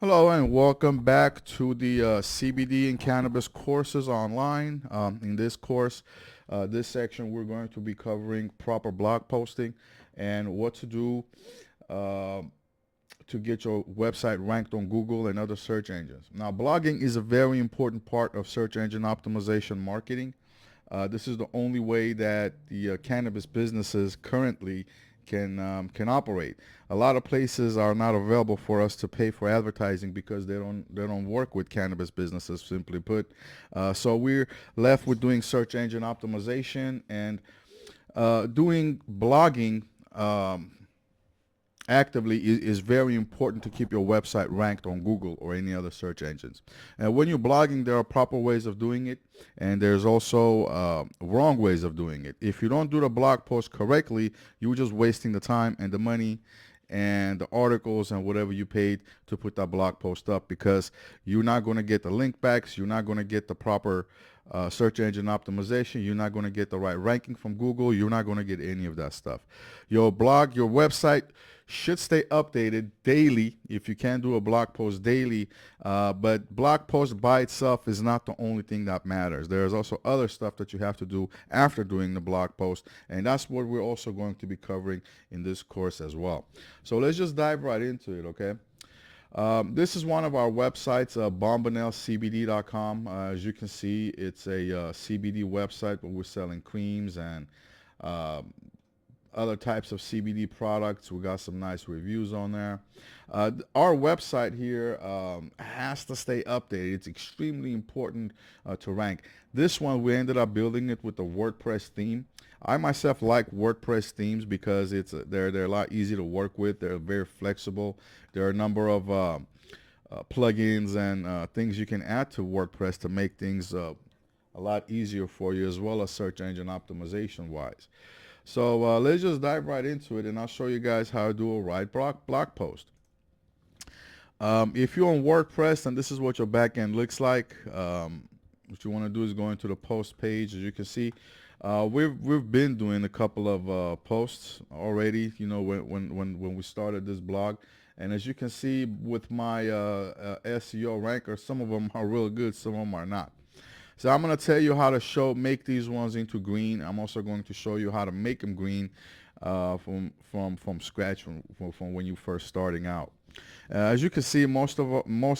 Hello and welcome back to the CBD and Cannabis courses online. In this course, this section, we're going to be covering proper blog posting and what to do uh, to get your website ranked on Google and other search engines. Now, blogging is a very important part of search engine optimization marketing. This is the only way that the cannabis businesses currently can operate. A lot of places are not available for us to pay for advertising because they don't work with cannabis businesses, simply put. So we're left with doing search engine optimization and doing blogging. Actively is very important to keep your website ranked on Google or any other search engines. And when you're blogging, there are proper ways of doing it, and there's also wrong ways of doing it. If you don't do the blog post correctly, you're just wasting the time and the money and the articles and whatever you paid to put that blog post up, because you're not going to get the link backs, you're not going to get the proper search engine optimization, you're not going to get the right ranking from Google, you're not going to get any of that stuff. Your blog, your website should stay updated daily if you can do a blog post daily, but blog post by itself is not the only thing that matters. There's also other stuff that you have to do after doing the blog post, and that's what we're also going to be covering in this course as well. So let's just dive right into it, okay? This is one of our websites, bombinellcbd.com. As you can see, it's a CBD website where we're selling creams and uh, other types of CBD products. We got some nice reviews on there. Our website here has to stay updated. It's extremely important to rank. This one, we ended up building it with the WordPress theme. I myself like WordPress themes because they're a lot easier to work with. They're very flexible. There are a number of plugins and things you can add to WordPress to make things a lot easier for you, as well as search engine optimization wise. So let's just dive right into it, and I'll show you guys how to do a right blog post. If you're on WordPress and this is what your backend looks like, what you want to do is go into the post page. As you can see, we've been doing a couple of posts already. You know, when we started this blog, and as you can see with my SEO ranker, some of them are real good, some of them are not. So I'm going to tell you how to make these ones into green. I'm also going to show you how to make them green from scratch, from when you first starting out. As you can see, most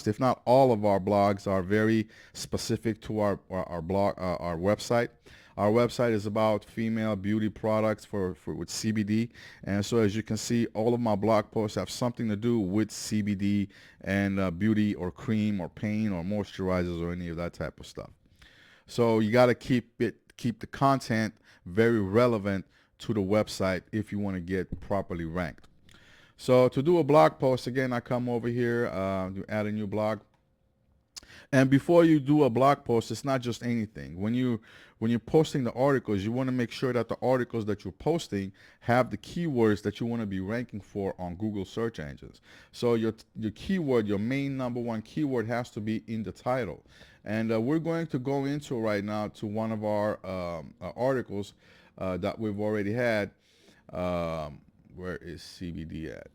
if not all of our blogs are very specific to our website. Our website is about female beauty products with CBD, and so as you can see, all of my blog posts have something to do with CBD and beauty or cream or pain or moisturizers or any of that type of stuff. So you got to keep the content very relevant to the website if you want to get properly ranked. So to do a blog post, again, I come over here, add a new blog. And before you do a blog post, it's not just anything. When you're posting the articles, you want to make sure that the articles that you're posting have the keywords that you want to be ranking for on Google search engines. So your keyword, your main number one keyword, has to be in the title. And we're going to go into right now to one of our articles that we've already had. Where is CBD at?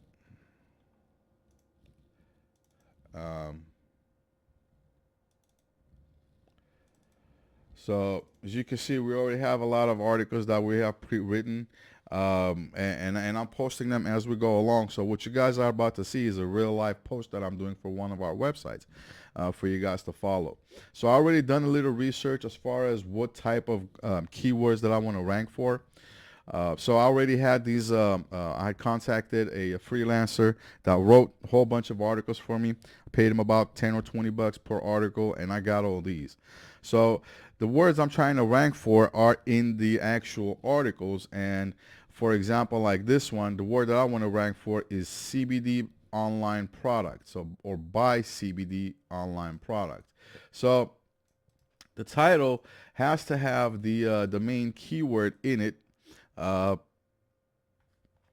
So as you can see, we already have a lot of articles that we have pre-written, and I'm posting them as we go along. So what you guys are about to see is a real life post that I'm doing for one of our websites for you guys to follow. So I already done a little research as far as what type of keywords that I want to rank for. So I already had these, I had contacted a freelancer that wrote a whole bunch of articles for me. I paid him about 10 or 20 bucks per article, and I got all these. So the words I'm trying to rank for are in the actual articles. And for example, like this one, the word that I want to rank for is CBD online product. So, or buy CBD online product. So the title has to have the main keyword in it.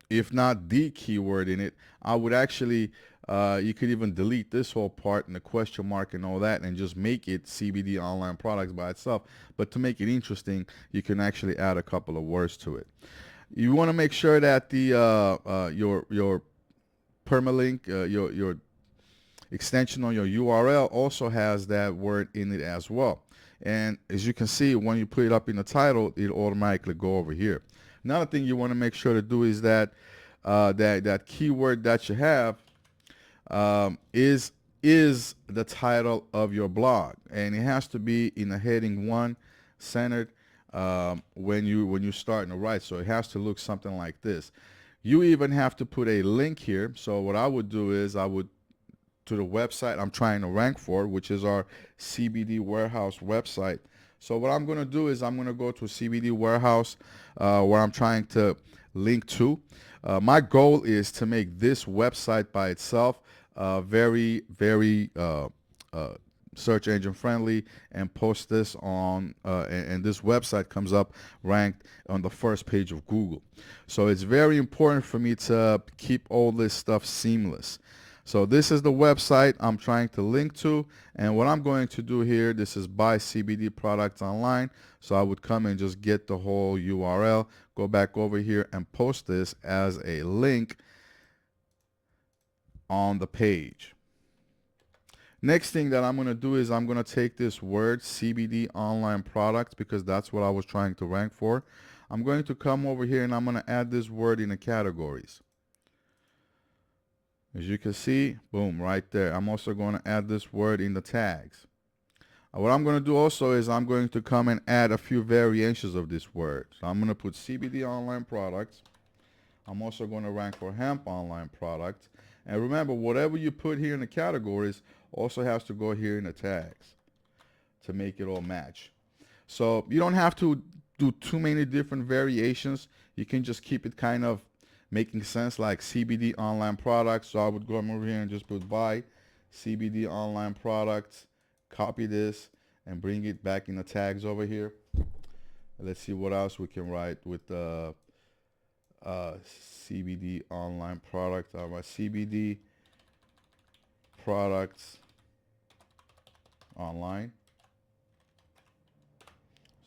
If not the keyword in it, I would actually, you could even delete this whole part and the question mark and all that and just make it CBD online products by itself. But to make it interesting, you can actually add a couple of words to it. You want to make sure that the your permalink, extension on your URL also has that word in it as well. And as you can see, when you put it up in the title, it automatically go over here. Another thing you want to make sure to do is that that keyword that you have is the title of your blog, and it has to be in the heading 1 centered when you're starting to write. So it has to look something like this. You even have to put a link here. So what I would do is I would to the website I'm trying to rank for, which is our CBD Warehouse website. So what I'm going to do is I'm going to go to CBD Warehouse where I'm trying to link to. My goal is to make this website by itself very, very search engine friendly, and post this on and this website comes up ranked on the first page of Google. So it's very important for me to keep all this stuff seamless. So this is the website I'm trying to link to, and what I'm going to do here, this is buy CBD products online. So I would come and just get the whole URL, go back over here and post this as a link on the page. Next thing that I'm going to do is I'm going to take this word CBD online products, because that's what I was trying to rank for. I'm going to come over here and I'm going to add this word in the categories. As you can see, boom, right there. I'm also going to add this word in the tags. What I'm going to do also is I'm going to come and add a few variations of this word. So I'm going to put CBD online products. I'm also going to rank for hemp online products. And remember, whatever you put here in the categories also has to go here in the tags to make it all match. So you don't have to do too many different variations. You can just keep it kind of making sense, like CBD online products. So I would go over here and just put buy CBD online products, copy this and bring it back in the tags over here. Let's see what else we can write with CBD online product. CBD products online.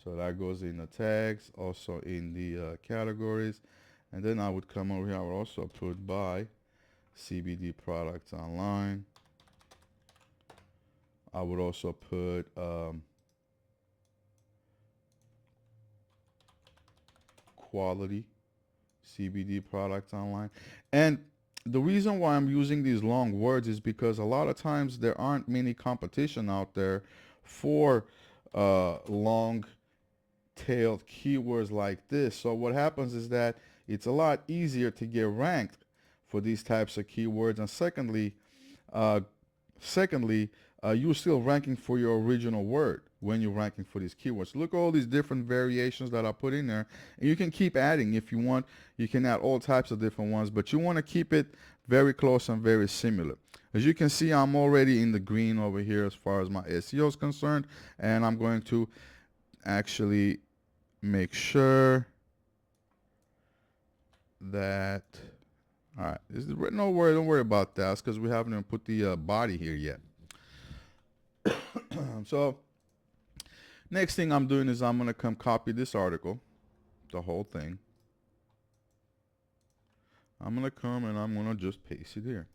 So that goes in the tags, also in the categories. And then I would come over here, I would also put buy CBD products online. I would also put quality CBD products online. And the reason why I'm using these long words is because a lot of times there aren't many competition out there for long tailed keywords like this. So what happens is that it's a lot easier to get ranked for these types of keywords. And secondly, you're still ranking for your original word when you're ranking for these keywords. Look at all these different variations that I put in there, and you can keep adding if you want. You can add all types of different ones, but you want to keep it very close and very similar. As you can see, I'm already in the green over here as far as my SEO is concerned, and I'm going to actually make sure that, all right, don't worry about that, because we haven't even put the body here yet. So next thing I'm doing is I'm going to come copy this article, the whole thing. I'm going to come and I'm going to just paste it here.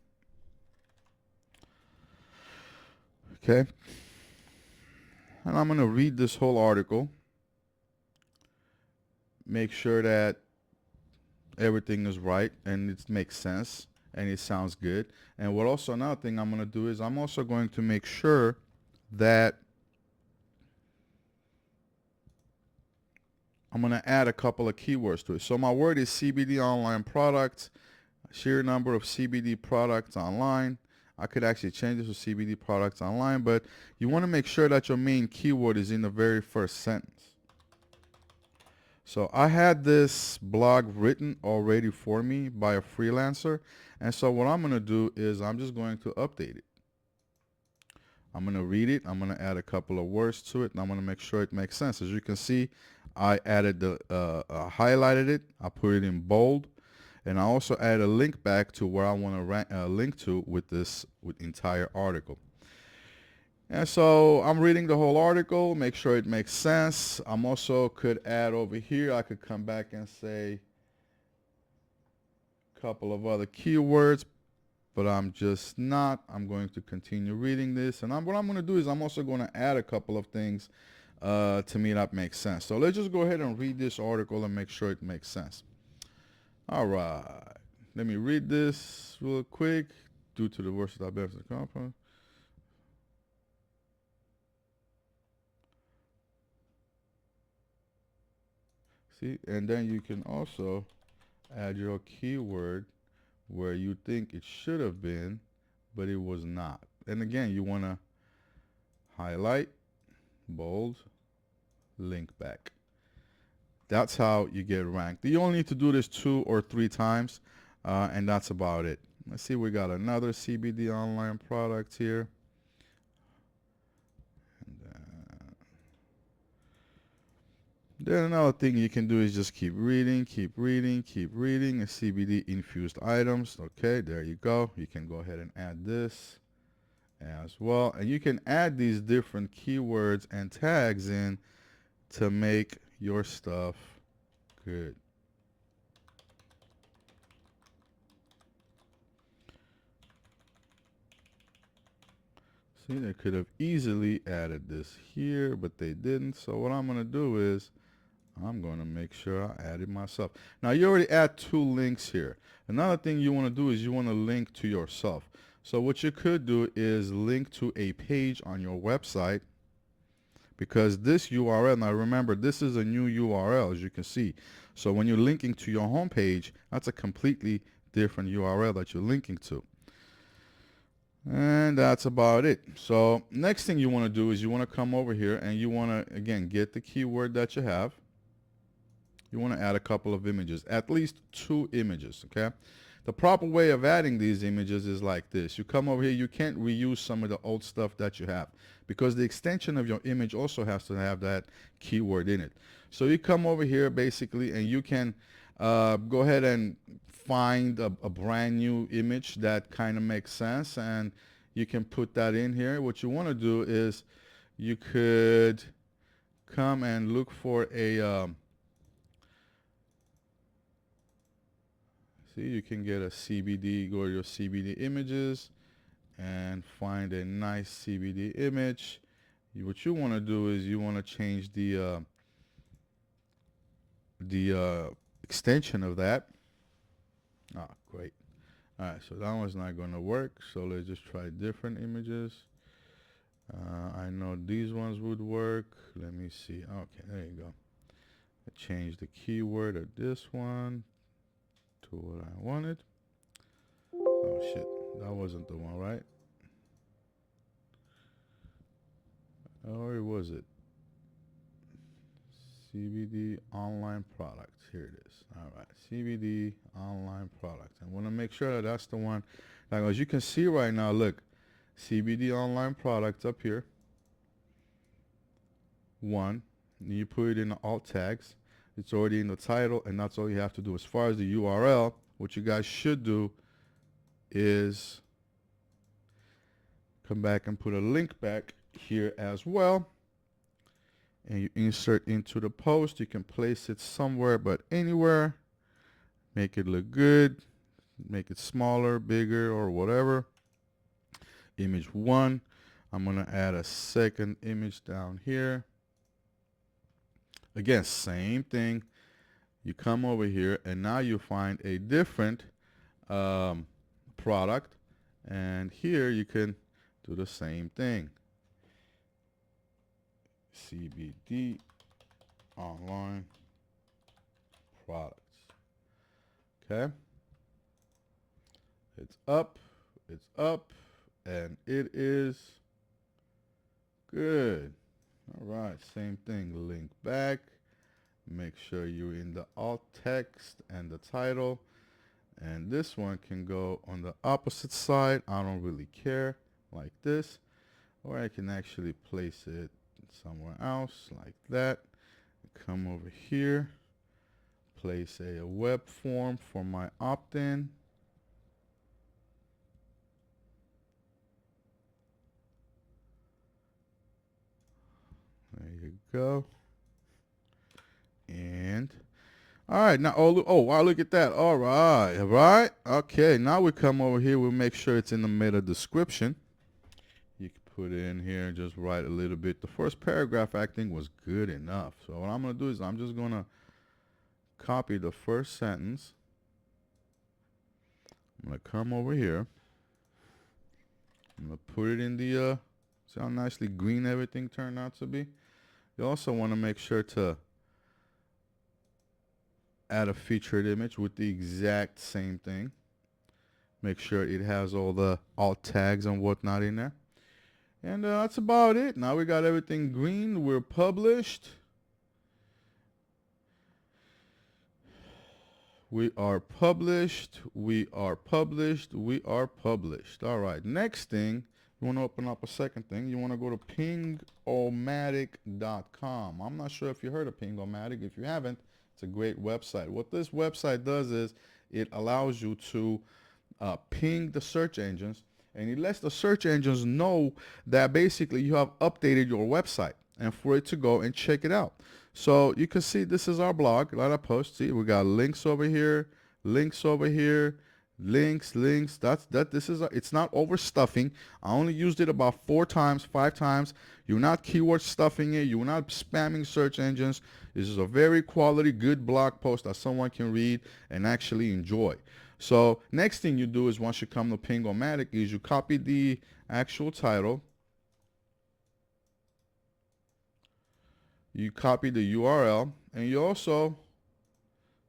Okay. And I'm going to read this whole article. Make sure that everything is right and it makes sense and it sounds good. And what also, another thing I'm going to do is I'm also going to make sure that I'm going to add a couple of keywords to it. So my word is CBD online products, sheer number of CBD products online. I could actually change this to CBD products online, but you want to make sure that your main keyword is in the very first sentence. So I had this blog written already for me by a freelancer. And so what I'm going to do is I'm just going to update it. I'm going to read it. I'm going to add a couple of words to it, and I'm going to make sure it makes sense. As you can see, I added highlighted it. I put it in bold, and I also added a link back to where I want to link to with this entire article. And so I'm reading the whole article, make sure it makes sense. I'm also could add over here, I could come back and say a couple of other keywords, but I'm just not. I'm going to continue reading this, and what I'm going to do is I'm also going to add a couple of things to me that makes sense. So let's just go ahead and read this article and make sure it makes sense. All right, let me read this real quick. Due to the versatile benefits of the compound. See, and then you can also add your keyword where you think it should have been, but it was not. And again, you want to highlight, bold, link back. That's how you get ranked. You only need to do this 2 or 3 times, and that's about it. Let's see, we got another CBD online product here. Then another thing you can do is just keep reading, keep reading, keep reading. A CBD infused items. Okay, there you go. You can go ahead and add this as well. And you can add these different keywords and tags in to make your stuff good. See, they could have easily added this here, but they didn't. So what I'm going to do is I'm going to make sure I add it myself. Now, you already add 2 links here. Another thing you want to do is you want to link to yourself. So what you could do is link to a page on your website, because this URL, now remember, this is a new URL, as you can see. So when you're linking to your home page, that's a completely different URL that you're linking to. And that's about it. So next thing you want to do is you want to come over here and you want to, again, get the keyword that you have. You want to add a couple of images, at least 2 images, okay? The proper way of adding these images is like this. You come over here, you can't reuse some of the old stuff that you have because the extension of your image also has to have that keyword in it. So you come over here basically and you can go ahead and find a brand new image that kind of makes sense, and you can put that in here. What you want to do is you could come and look for a see, you can get a CBD, go to your CBD images and find a nice CBD image. What you want to do is you want to change the extension of that. Ah, great. All right, so that one's not going to work. So let's just try different images. I know these ones would work. Let me see. Okay, there you go. I changed the keyword of this one to what I wanted. Oh shit, that wasn't the one, right? Or was it? CBD online products. Here it is. All right, CBD online products. I want to make sure that that's the one. Like, as you can see right now, look, CBD online products up here. 1. You put it in the alt tags. It's already in the title, and that's all you have to do. As far as the URL, what you guys should do is come back and put a link back here as well. And you insert into the post. You can place it somewhere but anywhere. Make it look good. Make it smaller, bigger, or whatever. Image 1. I'm going to add a second image down here. Again, same thing. You come over here and now you find a different product, and here you can do the same thing. CBD online products. Okay, it's up, and it is good. All right, same thing. Link back. Make sure you're in the alt text and the title. And this one can go on the opposite side. I don't really care, like this. Or I can actually place it somewhere else, like that. Come over here. Place a web form for my opt-in. There you go. And All right, now, oh, wow, look at that. All right. Okay, now we come over here. We'll make sure it's in the meta description. You can put it in here and just write a little bit. The first paragraph, I think, was good enough. So what I'm going to do is I'm just going to copy the first sentence. I'm going to come over here. I'm going to put it in the, see how nicely green everything turned out to be? You also want to make sure to add a featured image with the exact same thing. Make sure it has all the alt tags and whatnot in there. And that's about it. Now we got everything green. We're published. We are published. We are published. We are published. All right. Next thing, you want to open up a second thing. You want to go to pingomatic.com. I'm not sure if you heard of Pingomatic. If you haven't, it's a great website. What this website does is it allows you to ping the search engines, and it lets the search engines know that basically you have updated your website and for it to go and check it out. So you can see this is our blog. A lot of posts. See, we got links over here, links over here, links. This is it's not overstuffing. I only used it about 4 times, 5 times. You're not keyword stuffing it. You're not spamming search engines. This is a very quality, good blog post that someone can read and actually enjoy. So next thing you do is once you come to Pingomatic is you copy the actual title. You copy the URL, and you also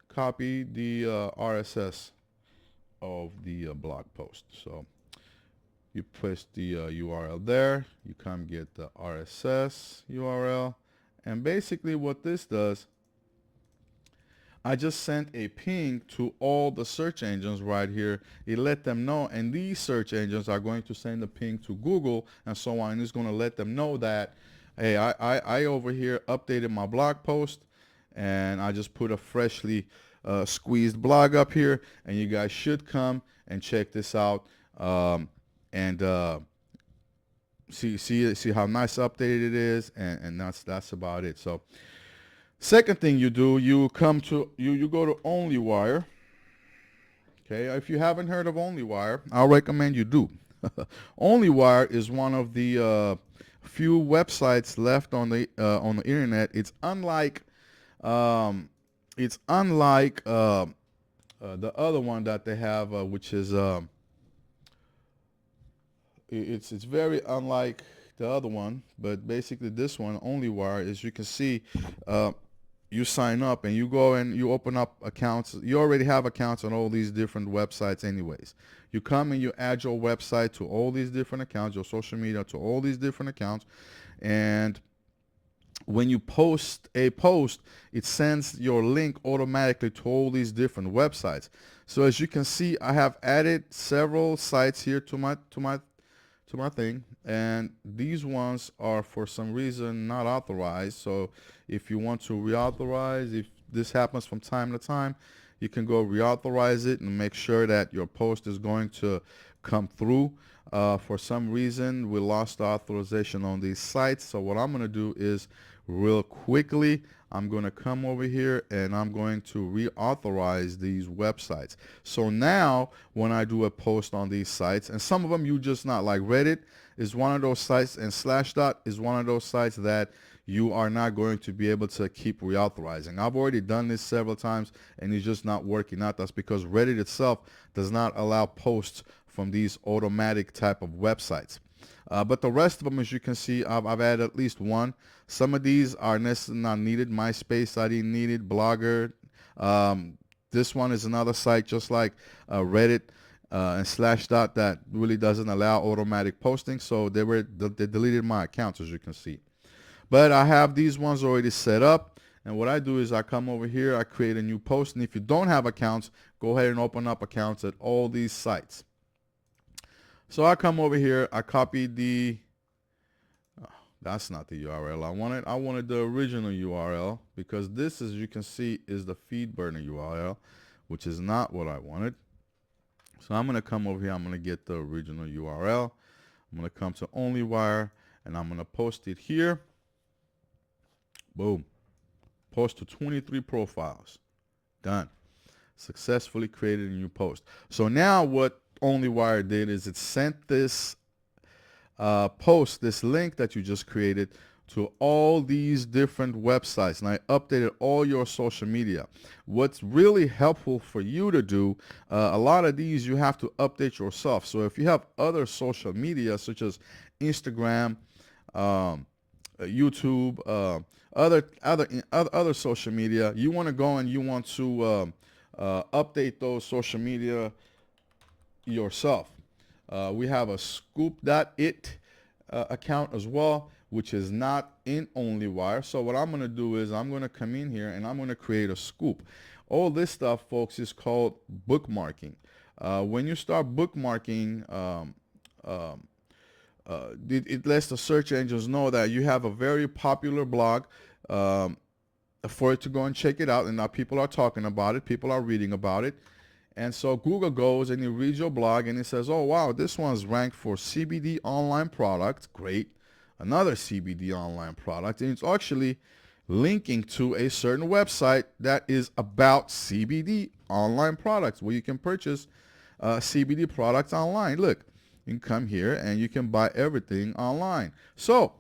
copy the RSS of the blog post. So you paste the URL there. You come get the RSS URL, and basically what this does, I just sent a ping to all the search engines right here. It let them know, and these search engines are going to send a ping to Google and so on. And it's going to let them know that, hey, I over here updated my blog post, and I just put a freshly squeezed blog up here, and you guys should come and check this out and see how nice updated it is, and that's about it. So second thing you do, you come to you go to OnlyWire. Okay, if you haven't heard of OnlyWire, I'll recommend you do. OnlyWire is one of the few websites left on the internet. It's unlike the other one that they have, which is it's very unlike the other one. But basically, this one, OnlyWire, is you can see. You sign up and you go and you open up accounts. You already have accounts on all these different websites anyways. You come and you add your website to all these different accounts, your social media to all these different accounts. And when you post a post, it sends your link automatically to all these different websites. So as you can see, I have added several sites here to my thing, and these ones are for some reason not authorized. So if you want to reauthorize, if this happens from time to time, you can go reauthorize it and make sure that your post is going to come through. For some reason, we lost the authorization on these sites. So what I'm going to do is real quickly, I'm going to come over here and I'm going to reauthorize these websites. So now when I do a post on these sites, and some of them you just not, like Reddit is one of those sites, and Slashdot is one of those sites that you are not going to be able to keep reauthorizing. I've already done this several times and it's just not working out. That's because Reddit itself does not allow posts from these automatic type of websites. But the rest of them, as you can see, I've added at least one. Some of these are necessarily not needed. MySpace, I didn't need it. Blogger. This one is another site just like Reddit and Slashdot that really doesn't allow automatic posting. So they deleted my accounts, as you can see. But I have these ones already set up. And what I do is I come over here, I create a new post. And if you don't have accounts, go ahead and open up accounts at all these sites. So I come over here, I copy the, that's not the URL I wanted. I wanted the original URL, because this, as you can see, is the feed burner URL, which is not what I wanted. So I'm going to come over here, I'm going to get the original URL. I'm going to come to OnlyWire and I'm going to post it here. Boom. Post to 23 profiles. Done. Successfully created a new post. So now what OnlyWire did is it sent this post, this link that you just created, to all these different websites, and I updated all your social media. What's really helpful for you to do, a lot of these you have to update yourself. So if you have other social media such as Instagram, YouTube, other social media, you want to go and you want to update those social media yourself. We have a scoop.it account as well, which is not in OnlyWire. So what I'm going to do is I'm going to come in here and I'm going to create a scoop. All this stuff, folks, is called bookmarking. When you start bookmarking, it lets the search engines know that you have a very popular blog, for it to go and check it out. And now people are talking about it. People are reading about it. And so Google goes and it reads your blog and it says, oh, wow, this one's ranked for CBD online product. Great. Another CBD online product. And it's actually linking to a certain website that is about CBD online products where you can purchase CBD products online. Look, you can come here and you can buy everything online. So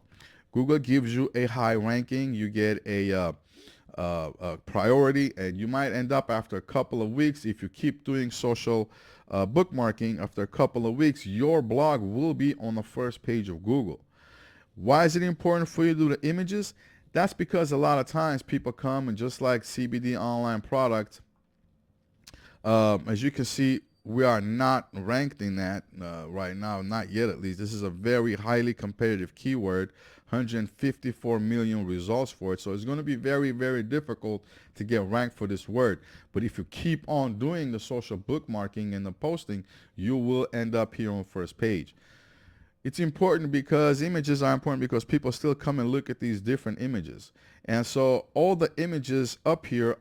Google gives you a high ranking. You get a priority, and you might end up after a couple of weeks, if you keep doing social bookmarking, after a couple of weeks, your blog will be on the first page of Google. Why is it important for you to do the images? That's because a lot of times people come and just like CBD online products, as you can see, we are not ranked in that right now, not yet at least. This is a very highly competitive keyword, 154 million results for it. So it's going to be very, very difficult to get ranked for this word. But if you keep on doing the social bookmarking and the posting, you will end up here on first page. It's important because images are important because people still come and look at these different images. And so all the images up here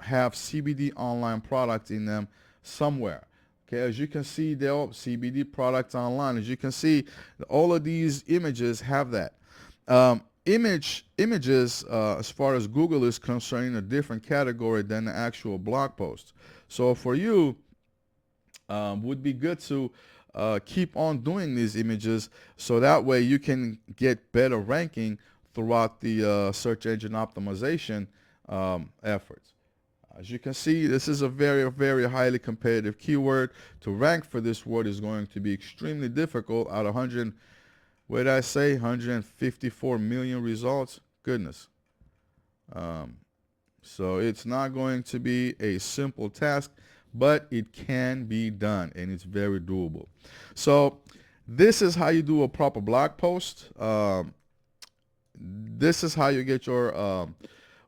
have CBD online products in them somewhere. Okay, as you can see, they're all CBD products online. As you can see, all of these images have that. Images, as far as Google is concerned, in a different category than the actual blog post. So for you, would be good to keep on doing these images so that way you can get better ranking throughout the search engine optimization efforts. As you can see, this is a very, very highly competitive keyword. To rank for this word is going to be extremely difficult. Out of 154 million results. Goodness. So it's not going to be a simple task, but it can be done, and it's very doable. So this is how you do a proper blog post. This is how you get your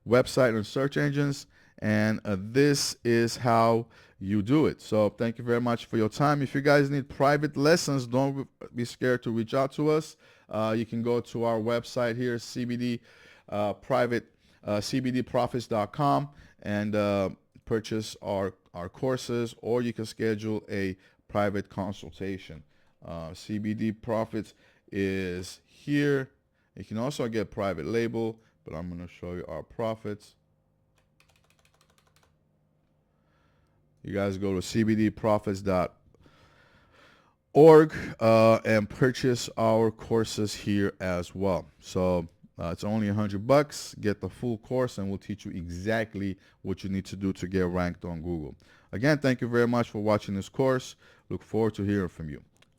website on search engines, and this is how you do it. So thank you very much for your time. If you guys need private lessons, don't be scared to reach out to us. You can go to our website here, cbdprofits.com, and purchase our courses, or you can schedule a private consultation. CBD Profits is here. You can also get private label, but I'm going to show you our profits. You guys go to cbdprofits.org and purchase our courses here as well. So it's only $100. Get the full course, and we'll teach you exactly what you need to do to get ranked on Google. Again, thank you very much for watching this course. Look forward to hearing from you.